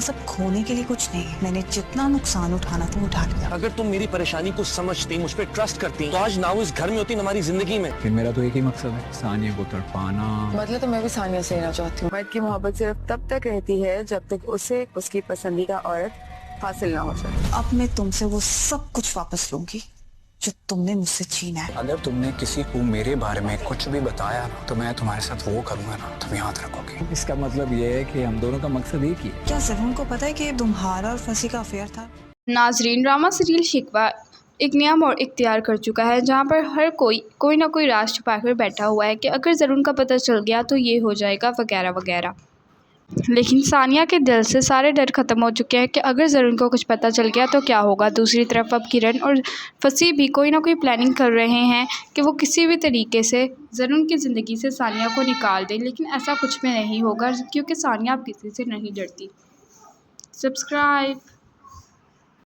सब खोने के लिए कुछ नहीं, मैंने जितना नुकसान उठाना था उठा लिया। अगर तुम मेरी परेशानी को समझती, मुझ पर ट्रस्ट करती, तो आज ना वो इस घर में होती, न हमारी जिंदगी में। फिर मेरा तो एक ही मकसद है, सानिया को तड़पाना। मतलब तो मैं भी सानिया से रहना चाहती हूँ। मर्द की मोहब्बत सिर्फ तब तक रहती है जब तक उसे उसकी पसंदीदा औरत हासिल ना हो जाए। अब मैं तुमसे वो सब कुछ वापस लूंगी जो तुमने मुझसे छीना है। अगर तुमने किसी को मेरे बारे में कुछ भी बताया ना, तो मैं तुम्हारे साथ वो करूंगा ना, तुम याद रखोगे। इसका मतलब ये है कि हम दोनों का मकसद एक ही है। क्या जरूर को पता है कि तुम्हारा और फसी का अफेयर था? नाजरीन, ड्रामा सीरियल शिकवा एक नया मोड़ इख्तियार कर चुका है, जहां पर हर कोई ना कोई राज छुपा कर बैठा हुआ है कि अगर ज़रून का पता चल गया तो ये हो जाएगा वगैरह वगैरह। लेकिन सानिया के दिल से सारे डर ख़त्म हो चुके हैं कि अगर ज़रून को कुछ पता चल गया तो क्या होगा। दूसरी तरफ अब किरण और फसी भी कोई ना कोई प्लानिंग कर रहे हैं कि वो किसी भी तरीके से ज़रून की ज़िंदगी से सानिया को निकाल दें, लेकिन ऐसा कुछ भी नहीं होगा क्योंकि सानिया अब किसी से नहीं डरती। सब्सक्राइब।